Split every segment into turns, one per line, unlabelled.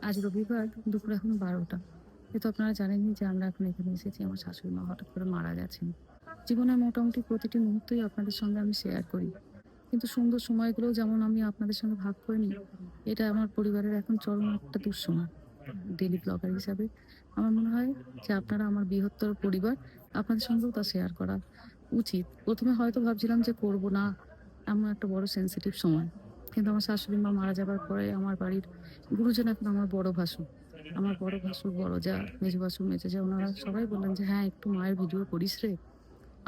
আজ রবিবার দুপুর এখন 12টা। কিন্তু আপনারা জানেনই যে আমরা এখন এখানে এসেছি, আমার শাশুড়ি মা হঠাৎ করে মারা গেছেন। জীবনের মোটামুটি প্রতিটি মুহূর্তই আপনাদের সঙ্গে আমি শেয়ার করি। কিন্তু সুন্দর সময়গুলোও যেমন আমি আপনাদের সঙ্গে ভাগ করে নিই, এটা আমার পরিবারের এখন চরম একটা দুঃসময়। ডেইলি ব্লগার হিসাবে আমার মনে হয় যে আপনারা আমার বৃহত্তর পরিবার, আপনাদের সঙ্গেও তা শেয়ার করা উচিত। ১ম এ হয়তো ভাবছিলাম যে করব না, এমন একটা বড় সেনসিটিভ সময়। কিন্তু আমার শাশুড়ি মা মারা যাবার পরে আমার বাড়ির গুরুজন এখন আমার বড় ভাসুর। আমার বড় ভাসুর, বড় যা, মেজো ভাসুর, মেজো যা, ওনারা সবাই বললেন যে, "হ্যাঁ, একটু মায়ের ভিডিও করিস রে।"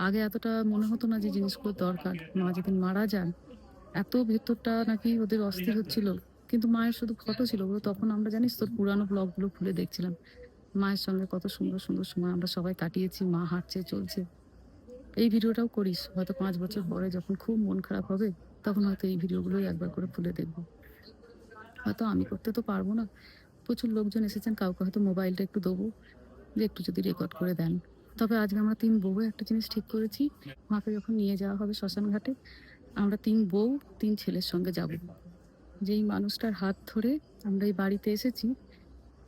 আগে এতটা মনে হতো না যে জিনিসগুলো দরকার। মা যেদিন মারা যান, এত ভেতরটা নাকি ওদের অস্থির হচ্ছিল। কিন্তু মায়ের শুধু ফটো ছিল। ওগুলো তখন আমরা জানিস তো পুরানো ব্লগগুলো খুলে দেখছিলাম। মায়ের সঙ্গে কত সুন্দর, সুন্দর সময় আমরা সবাই কাটিয়েছি। মা হাঁটছে, চলছে। এই ভিডিওটাও করিস। হয়তো ৫ বছর পরে যখন খুব মন খারাপ হবে, তখন হয়তো এই ভিডিওগুলোই একবার করে খুলে দেখব। হয়তো আমি করতে তো পারব না। প্রচুর লোকজন এসেছেন, কাউকে হয়তো মোবাইলটা একটু দেবো, যে একটু যদি রেকর্ড করে দেন। তবে আজকে আমরা ৩ বউ একটা জিনিস ঠিক করেছি, মাকে যখন নিয়ে যাওয়া হবে শ্মশান ঘাটে, আমরা ৩ বউ ৩ ছেলের সঙ্গে যাব। যেই মানুষটার হাত ধরে আমরা এই বাড়িতে এসেছি,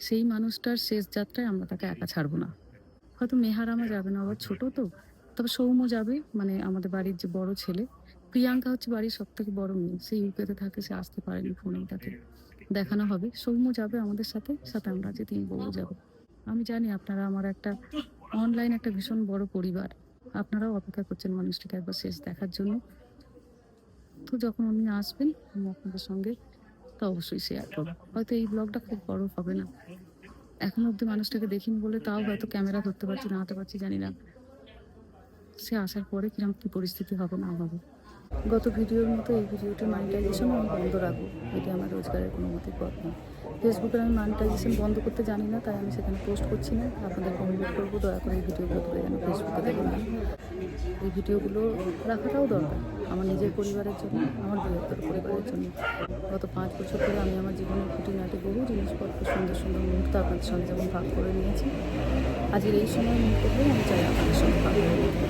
সেই মানুষটার শেষ যাত্রায় আমরা তাকে একা ছাড়ব না। হয়তো মেহারামা যাবে না, আবার ছোট তো। তবে সৌম্য যাবে, মানে আমাদের বাড়ির যে বড় ছেলে। প্রিয়াঙ্কা হচ্ছে বাড়ির সবথেকে বড় মেয়ে। সে ইউকেতে থাকে, সে আসতে পারেনি, ফোনেই তাকে দেখানো হবে। সৌম্য যাবে আমাদের সাথে, সাথে আমরা যে ৩ বউ যাব। আমি জানি আপনারা আমার একটা অনলাইন একটা ভীষণ বড় পরিবার। আপনারাও অপেক্ষা করছেন মানুষটাকে একবার শেষ দেখার জন্য। তো যখন উনি আসবেন, আমি আপনাদের সঙ্গে তা অবশ্যই শেয়ার করব। হয়তো এই ব্লগটা খুব বড় হবে না। এখনো অব্দি মানুষটাকে দেখিনি বলে তাও হয়তো ক্যামেরা ধরতে পারছি না, হাতে পারছি, জানি না সে আসার পরে কিরকম কি পরিস্থিতি হবে না হবে। গত ভিডিওর মতো এই ভিডিওটির মনিটাইজেশন আমি বন্ধ রাখবো। এটি আমার রোজগারের কোনো মতেই পথ নয়। ফেসবুকের আমি মনিটাইজেশন বন্ধ করতে জানি না, তাই আমি সেখানে পোস্ট করছি না। আপনাদেরকে অনুরোধ করবো, দয়া করে এই ভিডিওগুলো তুলে যেন ফেসবুকে দেবেন না। এই ভিডিওগুলো রাখাটাও দরকার আমার নিজের পরিবারের জন্য, আমার বৃহত্তর পরিবারের জন্য। গত 5 বছর ধরে আমি আমার জীবনের খুঁটিনাটি বহু জিনিসপত্র, সুন্দর সুন্দর মুহূর্ত আপনাদের সঙ্গে যেমন ভাগ করে নিয়েছি, আজকের এই সময় মুহূর্তগুলো আমি চাই আপনাদের সঙ্গে ভাগ করে নিতে।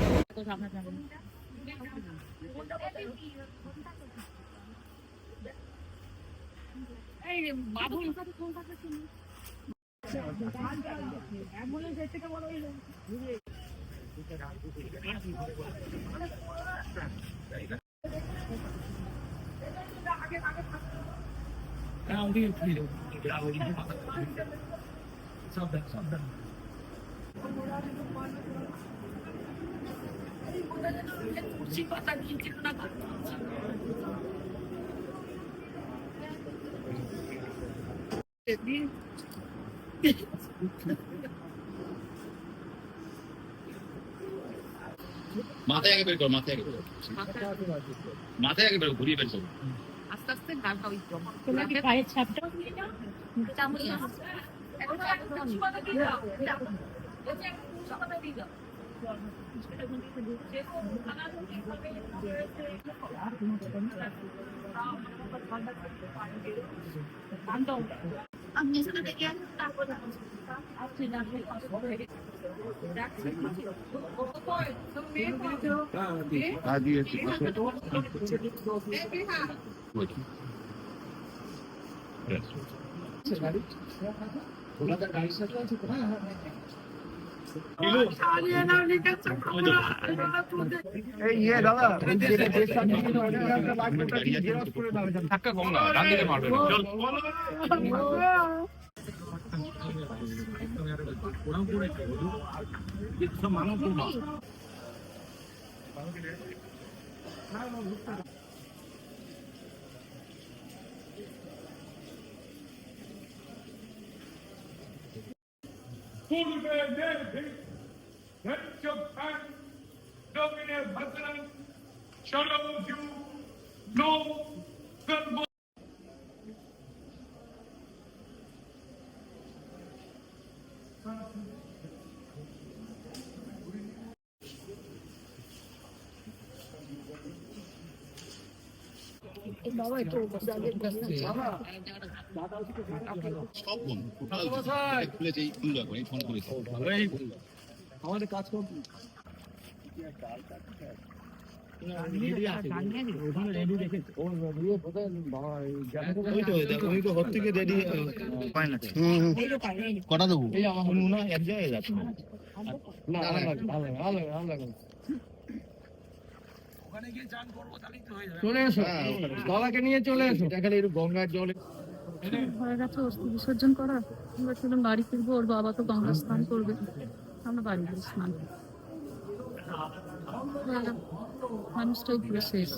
মাথায় আগে বের কর, মাথায় আগে বের কর, মাথায় আগে বের কর, ঘুরিয়ে বের কর।
আস্তে আস্তে গাড় খাওয়াই তোমার কি পায়ের ছাপটা চামড়ি আছে এখন আমি এখানে দেখে তারপর আপনি না
ধাক্কা কম না, ডান দিকে মারবে না। সব বন্ধ, টোটাল খুলে যেই খুললো এখন, এই ফোন করেছে
আমাদের কাজ করবো।
ওই তো দেখো ওই তো ঘর থেকে রেডি পায় না কটা দেবো এই আমার মনে হয় এক জায়গায় যাচ্ছে না
চলে এসো বাবাকে নিয়ে চলে এসো
এখানে একটু গঙ্গার জলে
হয়ে গেছে অস্থি বিসর্জন করা। আমরা ছিলাম বাড়ি ফিরবো, ওর বাবা তো গঙ্গা স্নান করবে, আমরা বাড়ি গিয়ে স্নান করবো। মানুষটাই পুরো শেষ।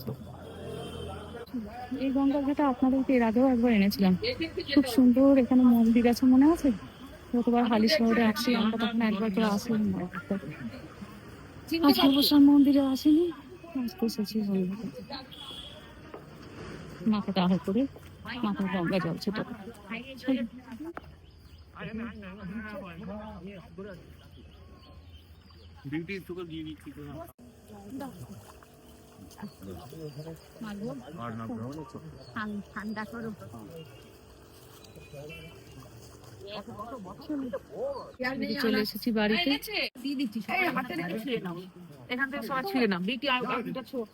এই গঙ্গা ঘাটে আপনাদেরকে এর আগেও একবার এনেছিলাম, খুব সুন্দর। এখানে মন্দির আছে মনে আছে? যতবার হালি শহরে আসি আমরা তখন একবার করে আসি। আজকে অবশ্য মন্দিরে আসেনি, আজকে এসেছি মাকে দাহ করে মাথায় গঙ্গা জল ছেটে।
বিউটি তোকে দিয়ে দিচ্ছি
ঠান্ডা করো।
চলে এসেছি বাড়িতে।
দিয়ে দিচ্ছি হাতে রেখে ছুঁয়ে নাও, এখান থেকে সবাই ছুঁয়ে নাও। বিটি আরেকটা ছোট।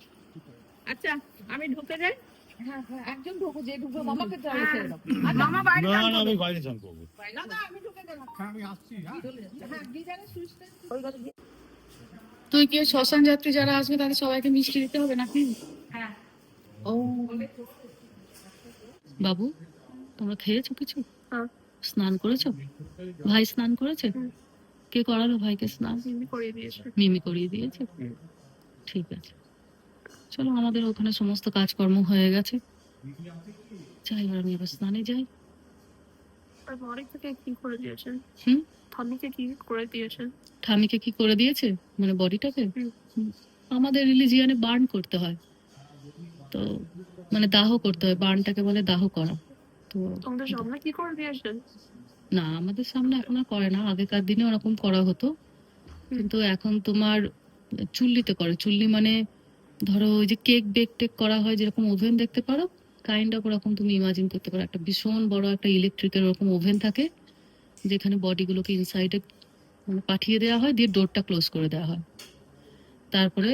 আচ্ছা আমি ঢুকে যাই। হ্যাঁ হ্যাঁ একজন ঢুকো, যে ঢুকবো মামাকে তো ছেড়ে দাও। মামা বাইরে
না না আমি বাইরে চান করবো
না না আমি ঢুকে গেলাম। আমি আসছি। হ্যাঁ ডিজাইনের সুইচটা ওই কথা।
তুই কি ওই শ্মশান যাত্রী যারা আসবে তাদের সবাইকে মিষ্টি দিতে হবে নাকি?
হ্যাঁ
ও বাবু, তোমরা খেয়েছো কিছু? স্নান করেছো? ভাই স্নান করেছে? কে করালো ভাইকে স্নান? মিমি করিয়ে দিয়েছে। ঠিক আছে, চলো আমাদের ওখানে সমস্ত কাজকর্ম হয়ে গেছে, যাই এবার আমি এবার স্নানে যাই।
কি করে দিয়েছেন?
হুম,
ঠাম্মিকে কি করে দিয়েছেন?
ঠামিকে কি করে দিয়েছে মানে বডিটাকে? আমাদের রিলিজিয়ানে বার্ন করতে হয়, তো মানে দাহ করতে হয়, বার্নটাকে বলে দাহ করা। তো
তোমাদের সামনে কি করে দিয়েছেন?
না আমাদের সামনে এখন আর করে না, আগেকার দিনে ওরকম করা হতো, কিন্তু এখন তোমার চুল্লিতে করে। চুল্লি মানে ধরো ওই যে কেক বেক টেক করা হয়, যেরকম ওভেন দেখতে পারো কাইন্ড অফ ওরকম তুমি ইমাজিন করতে পারো। একটা ভীষণ বড় একটা ইলেকট্রিকের ওরকম ওভেন থাকে, যেখানে বডিগুলোকে ইনসাইডে মানে পাঠিয়ে দেওয়া হয়, দিয়ে ডোরটা ক্লোজ করে দেওয়া হয়, তারপরে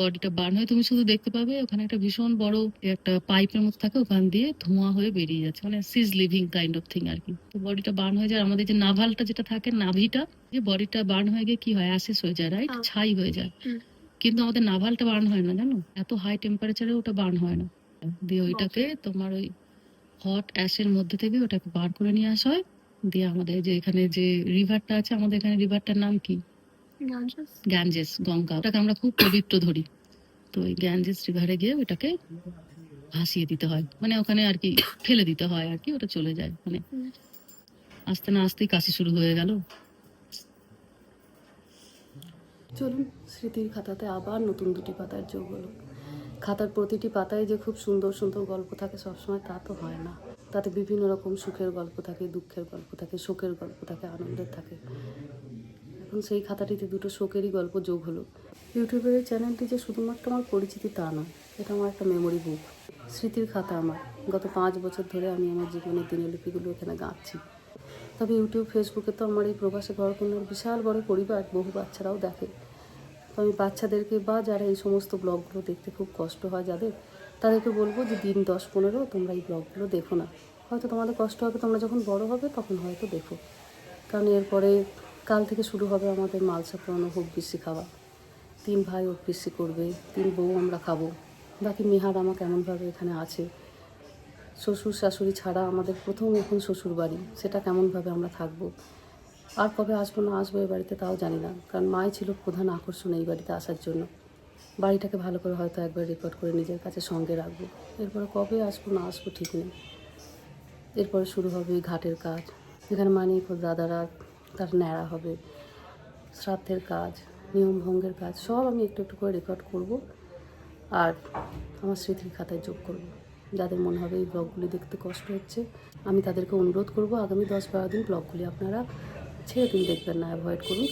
বডিটা বার্ন হয়। তুমি শুধু দেখতে পাবে ওখানে একটা ভীষণ বড় একটা পাইপের মতো থাকে, ওখান দিয়ে ধোঁয়া হয়ে বেরিয়ে যাচ্ছে, মানে সিজ লিভিং কাইন্ড অফ থিং আর কি। তো বডিটা বার্ন হয়ে যায়। আমাদের যে নাভালটা যেটা থাকে, নাভিটা, যে বডিটা বার্ন হয়ে গিয়ে কি হয়, অ্যাসেস হয়ে যায়, রাইট, ছাই হয়ে যায়। কিন্তু আমাদের নাভালটা বার্ন হয় না, জানো, এত হাই টেম্পারেচারে ওটা বার্ন হয় না। দিয়ে ওইটাকে তোমার ওই হট অ্যাশের মধ্যে থেকে ওটাকে বার করে নিয়ে আসা হয়। দিয়ে আমাদের যে এখানে যে রিভারটা আছে, আমাদের এখানে রিভারটার নাম কি? গ্যাঞ্জেস, গঙ্গা, ওটাকে আমরা খুব পবিত্র ধরি। তো ওই গ্যাঞ্জেস রিভারে গিয়ে ওটাকে ভাসিয়ে দিতে হয়, মানে ওখানে আর কি ফেলে দিতে হয় আর কি, ওটা চলে যায়। মানে আস্তে না আস্তেই কাশি শুরু হয়ে গেল।
চলুন স্মৃতির খাতাতে আবার নতুন দুটি পাতার যোগ হলো। খাতার প্রতিটি পাতায় যে খুব সুন্দর সুন্দর গল্প থাকে সবসময় তা তো হয় না, তাতে বিভিন্ন রকম সুখের গল্প থাকে, দুঃখের গল্প থাকে, শোকের গল্প থাকে, আনন্দের থাকে। এখন সেই খাতাটিতে দুটো শোকেরই গল্প যোগ হলো। ইউটিউবের এই চ্যানেলটি যে শুধুমাত্র আমার পরিচিতি তা নয়, এটা আমার একটা মেমোরি বুক, স্মৃতির খাতা আমার। গত 5 বছর ধরে আমি আমার জীবনের দিনলিপিগুলো এখানে গাঁথছি। তবে ইউটিউব ফেসবুকে তো আমার এই প্রবাসে ঘরকন্যার বিশাল বড় পরিবার, বহু বাচ্চারাও দেখে। তো আমি বাচ্চাদেরকে বা যারা এই সমস্ত ব্লগগুলো দেখতে খুব কষ্ট হয় যাদের, তাদেরকে বলবো যে দিন 10-15 তোমরা এই ব্লগগুলো দেখো না। হয়তো তোমাদের কষ্ট হবে, তোমরা যখন বড় হবে তখন হয়তো দেখো। কারণ এরপরে কাল থেকে শুরু হবে আমাদের মালসা পুরানো হোক বিসি খাওয়া। 3 ভাই হোক বিসি করবে, 3 বউ আমরা খাবো। বাকি মেহার আমা কেমনভাবে এখানে আছে, শ্বশুর শাশুড়ি ছাড়া আমাদের প্রথম এখন শ্বশুর বাড়ি, সেটা কেমনভাবে আমরা থাকবো। আর কবে আসবো না আসবো এই বাড়িতে তাও জানি না, কারণ মাই ছিল প্রধান আকর্ষণ এই বাড়িতে আসার জন্য। বাড়িটাকে ভালো করে হয়তো একবার রেকর্ড করে নিজের কাছে সঙ্গে রাখবো। এরপরে কবে আসবো না আসবো ঠিক নেই। এরপরে শুরু হবে ঘাটের কাজ, যেখানে মানিক ও দাদারা তার ন্যাড়া হবে, শ্রাদ্ধের কাজ, নিয়ম ভঙ্গের কাজ, সব আমি একটু একটু করে রেকর্ড করব আর আমার স্মৃতির খাতায় যোগ করব। যাদের মনে হবে এই ব্লগগুলি দেখতে কষ্ট হচ্ছে, আমি তাদেরকে অনুরোধ করব আগামী 10-12 দিন ব্লগগুলি আপনারা ছেড়ে দিন, দেখবেন না, অ্যাভয়েড করুন।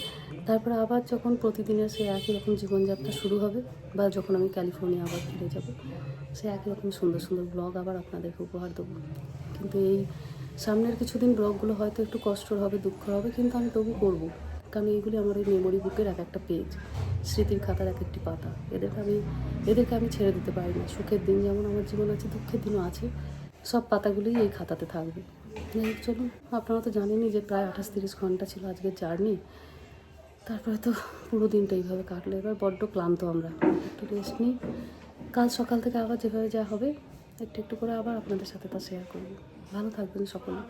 তারপরে আবার যখন প্রতিদিনের সে একই রকম জীবনযাত্রা শুরু হবে, বা যখন আমি ক্যালিফোর্নিয়া আবার ফিরে যাব, সে একই রকম সুন্দর সুন্দর ব্লগ আবার আপনাদেরকে উপহার দেবো। কিন্তু এই সামনের কিছুদিন ব্লগগুলো হয়তো একটু কষ্টর হবে, দুঃখ হবে, কিন্তু আমি তবু করব। কারণ এইগুলি আমার এই মেমোরি বুকের এক একটা পেজ, স্মৃতির খাতার এক একটি পাতা। এদেরকে আমি ছেড়ে দিতে পারি না। সুখের দিন যেমন আমার জীবন আছে, দুঃখের দিনও আছে, সব পাতাগুলোই এই খাতাতে থাকবে। চলুন, আপনারা তো জানেনই যে প্রায় 28-30 ঘন্টা ছিল আজকের জার্নি। তারপরে তো পুরো দিনটা এইভাবে কাটলো। এবার বড্ড ক্লান্ত আমরা, একটু রেস্ট নিই। কাল সকাল থেকে আবার যেভাবে যা হবে একটু একটু করে আবার আপনাদের সাথে তা শেয়ার করবো। ভালো থাকবেন সকলে।